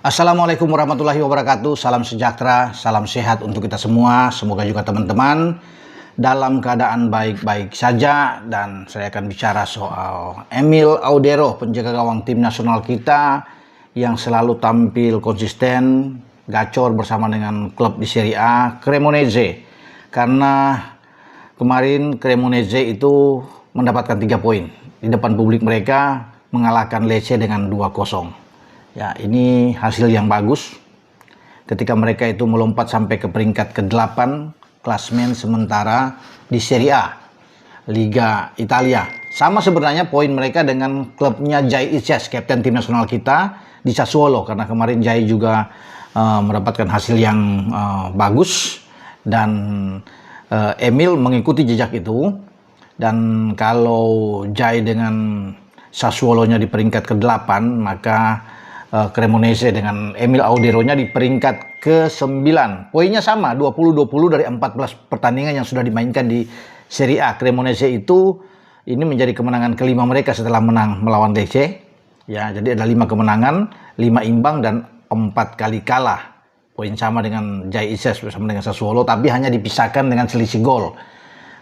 Assalamualaikum warahmatullahi wabarakatuh. Salam sejahtera, salam sehat untuk kita semua. Semoga juga teman-teman dalam keadaan baik-baik saja. Dan saya akan bicara soal Emil Audero, penjaga gawang tim nasional kita yang selalu tampil konsisten, gacor bersama dengan klub di Serie A, Cremonese. Karena kemarin Cremonese itu mendapatkan 3 poin di depan publik mereka, mengalahkan Lecce dengan 2-0. Ya, ini hasil yang bagus ketika mereka itu melompat sampai ke peringkat ke-8 klasmen sementara di Serie A Liga Italia. Sama sebenarnya poin mereka dengan klubnya Jai Ices, kapten tim nasional kita di Sassuolo, karena kemarin Jai juga mendapatkan hasil yang bagus dan Emil mengikuti jejak itu. Dan kalau Jai dengan Sassuolo-nya di peringkat ke-8, maka Cremonese dengan Emil Audero-nya di peringkat ke-9. Poinnya sama, 20-20 dari 14 pertandingan yang sudah dimainkan di Serie A. Cremonese itu ini menjadi kemenangan kelima mereka setelah menang melawan Lecce. Ya, jadi ada 5 kemenangan, 5 imbang dan 4 kali kalah. Poin sama dengan Jai Ices bersama dengan Sassuolo, tapi hanya dipisahkan dengan selisih gol.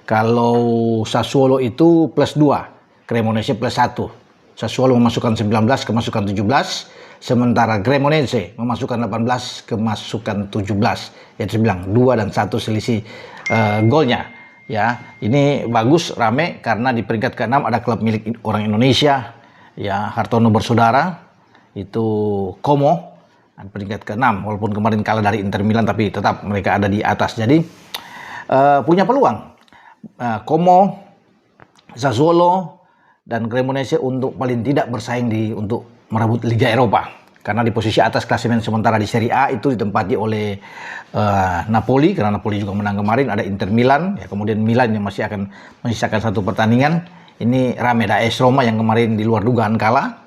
Kalau Sassuolo itu plus 2, Cremonese plus 1. Sassuolo memasukkan 19, kemasukan 17. Sementara Cremonese memasukkan 18, kemasukan 17. Ya, saya bilang 2 dan 1 selisih golnya. Ya, ini bagus, rame karena di peringkat ke-6 ada klub milik orang Indonesia, ya, Hartono bersaudara, itu Como, peringkat ke-6. Walaupun kemarin kalah dari Inter Milan, tapi tetap mereka ada di atas. Jadi punya peluang Como, Sassuolo dan Cremonese untuk paling tidak bersaing untuk merebut Liga Eropa, karena di posisi atas klasemen sementara di Serie A itu ditempati oleh Napoli, karena Napoli juga menang kemarin. Ada Inter Milan, ya, kemudian Milan yang masih akan menyisakan 1 pertandingan. Ini rame, ada AS Roma yang kemarin di luar dugaan kalah,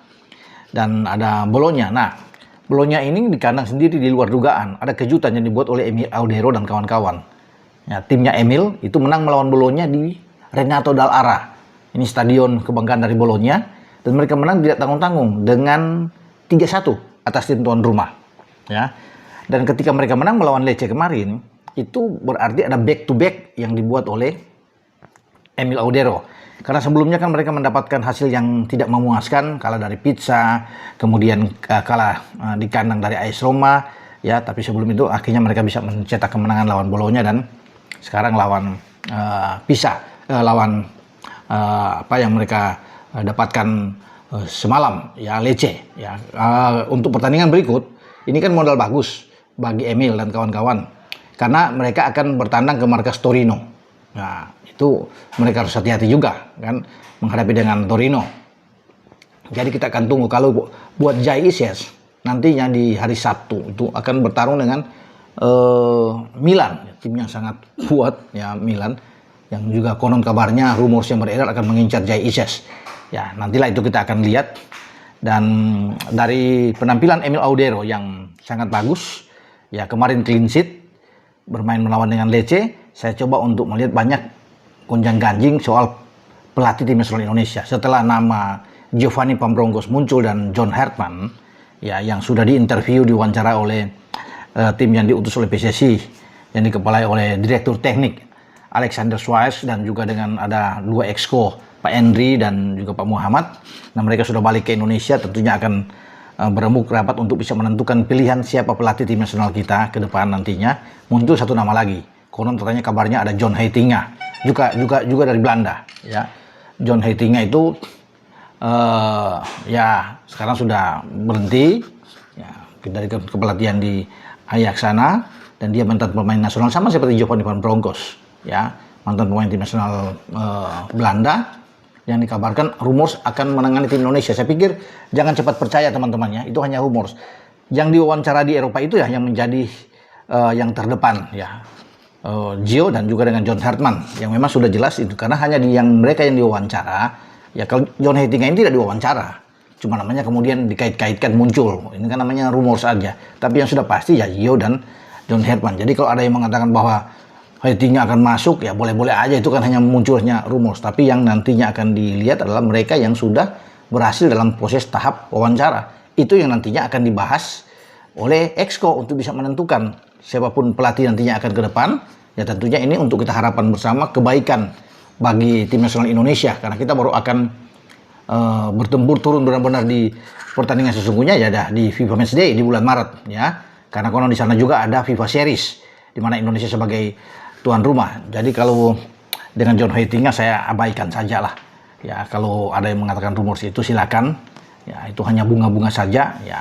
dan ada Bologna. Nah, Bologna ini di kandang sendiri di luar dugaan. Ada kejutan yang dibuat oleh Emil Audero dan kawan-kawan. Ya, timnya Emil itu menang melawan Bologna di Renato Dall'Ara. Ini stadion kebanggaan dari Bologna. Dan mereka menang tidak tanggung-tanggung dengan 3-1 atas tim tuan rumah. Ya. Dan ketika mereka menang melawan Lecce kemarin, itu berarti ada back to back yang dibuat oleh Emil Audero. Karena sebelumnya kan mereka mendapatkan hasil yang tidak memuaskan, kalah dari Pizza, kemudian kalah di kandang dari AS Roma, ya, tapi sebelum itu akhirnya mereka bisa mencetak kemenangan lawan Bologna dan sekarang lawan Pisa, lawan apa yang mereka dapatkan semalam, ya, Lecce. Ya, untuk pertandingan berikut ini kan modal bagus bagi Emil dan kawan-kawan karena mereka akan bertandang ke markas Torino. Nah, itu mereka harus hati-hati juga kan menghadapi dengan Torino. Jadi kita akan tunggu. Kalau buat Jai Ices nantinya di hari Sabtu itu akan bertarung dengan Milan, tim yang sangat kuat, ya, Milan, yang juga konon kabarnya rumors yang beredar akan mengincar Jai Ices. Ya, nantilah itu kita akan lihat. Dan dari penampilan Emil Audero yang sangat bagus, ya, kemarin clean sheet bermain melawan dengan Lecce, saya coba untuk melihat banyak gonjang-ganjing soal pelatih tim nasional Indonesia. Setelah nama Giovanni Pambrongos muncul dan John Hartman, ya, yang sudah diinterview, diwawancara oleh tim yang diutus oleh PSSI yang dikepalai oleh direktur teknik Alexander Suarez, dan juga dengan ada 2 exco, Pak Endri dan juga Pak Muhammad. Nah, mereka sudah balik ke Indonesia, tentunya akan berembuk rapat untuk bisa menentukan pilihan siapa pelatih tim nasional kita ke depan nantinya. Muncul 1 nama lagi. Konon katanya kabarnya ada John Heitinga, juga dari Belanda, ya. John Heitinga itu ya sekarang sudah berhenti, ya, dari kepelatihan di Ajax sana, dan dia mantan pemain nasional sama seperti Giovanni Pambrongos, ya, mantan pemain tim nasional Belanda yang dikabarkan rumors akan menangani tim Indonesia. Saya pikir jangan cepat percaya teman-temannya, itu hanya rumors. Yang diwawancara di Eropa itu ya yang menjadi yang terdepan, ya, Gio dan juga dengan John Hartman, yang memang sudah jelas itu, karena hanya mereka yang diwawancara. Ya, kalau John Heitinga ini tidak diwawancara, cuma namanya kemudian dikait-kaitkan muncul. Ini kan namanya rumors saja. Tapi yang sudah pasti ya Gio dan John Hartman. Jadi kalau ada yang mengatakan bahwa Heitinga akan masuk, ya boleh-boleh aja, itu kan hanya munculnya rumors. Tapi yang nantinya akan dilihat adalah mereka yang sudah berhasil dalam proses tahap wawancara. Itu yang nantinya akan dibahas oleh Exco untuk bisa menentukan siapapun pelatih nantinya akan ke depan. Ya tentunya ini untuk kita harapkan bersama kebaikan bagi tim nasional Indonesia, karena kita baru akan bertempur turun benar-benar di pertandingan sesungguhnya ya dah di FIFA Matchday di bulan Maret ya. Karena konon di sana juga ada FIFA Series di mana Indonesia sebagai tuan rumah. Jadi kalau dengan John Heitinga saya abaikan saja lah. Ya kalau ada yang mengatakan rumor itu silakan. Ya itu hanya bunga-bunga saja. Ya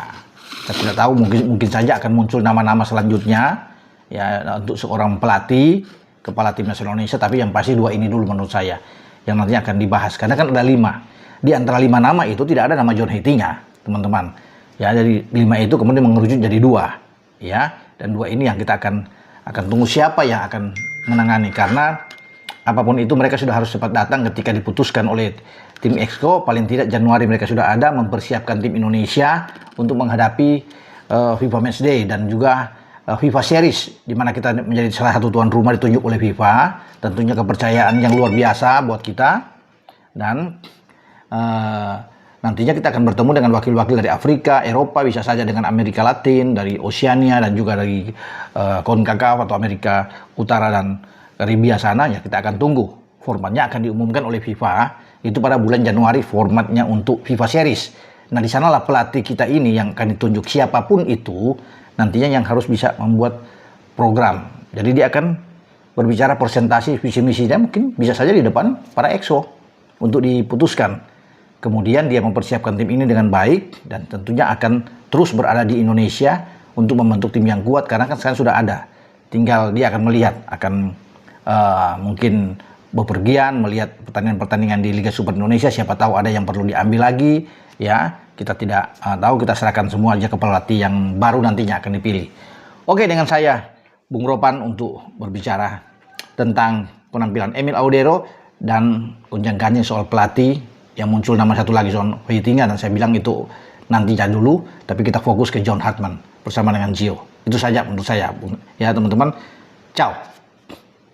saya tidak tahu, mungkin saja akan muncul nama-nama selanjutnya ya untuk seorang pelatih kepala tim nasional Indonesia, tapi yang pasti 2 ini dulu menurut saya yang nantinya akan dibahas, karena kan ada 5. Di antara 5 nama itu tidak ada nama John Heitinga, teman-teman. Ya, dari 5 itu kemudian mengerucut jadi 2, ya. Dan 2 ini yang kita akan tunggu siapa yang akan menangani, karena apapun itu mereka sudah harus cepat datang ketika diputuskan oleh tim Exco. Paling tidak Januari mereka sudah ada mempersiapkan tim Indonesia untuk menghadapi FIFA Matchday dan juga FIFA Series, di mana kita menjadi salah satu tuan rumah ditunjuk oleh FIFA. Tentunya kepercayaan yang luar biasa buat kita. Dan nantinya kita akan bertemu dengan wakil-wakil dari Afrika, Eropa, bisa saja dengan Amerika Latin, dari Oceania dan juga dari CONCACAF atau Amerika Utara dan Karibia sana. Ya kita akan tunggu. Formatnya akan diumumkan oleh FIFA itu pada bulan Januari, formatnya untuk FIFA Series. Nah di sanalah pelatih kita ini yang akan ditunjuk, siapapun itu nantinya yang harus bisa membuat program. Jadi dia akan berbicara presentasi visi misinya, mungkin bisa saja di depan para Exco untuk diputuskan. Kemudian dia mempersiapkan tim ini dengan baik dan tentunya akan terus berada di Indonesia untuk membentuk tim yang kuat, karena kan sekarang sudah ada. Tinggal dia akan melihat, akan mungkin bepergian melihat pertandingan-pertandingan di Liga Super Indonesia, siapa tahu ada yang perlu diambil lagi ya. Kita tidak tahu, kita serahkan semua aja ke pelatih yang baru nantinya akan dipilih. Oke, dengan saya Bung Ropan untuk berbicara tentang penampilan Emil Audero dan gonjang-ganjing soal pelatih yang muncul nama satu lagi John Heitinga, dan saya bilang itu nantinya dulu, tapi kita fokus ke John Hartman bersama dengan Gio. Itu saja menurut saya ya teman-teman. Ciao.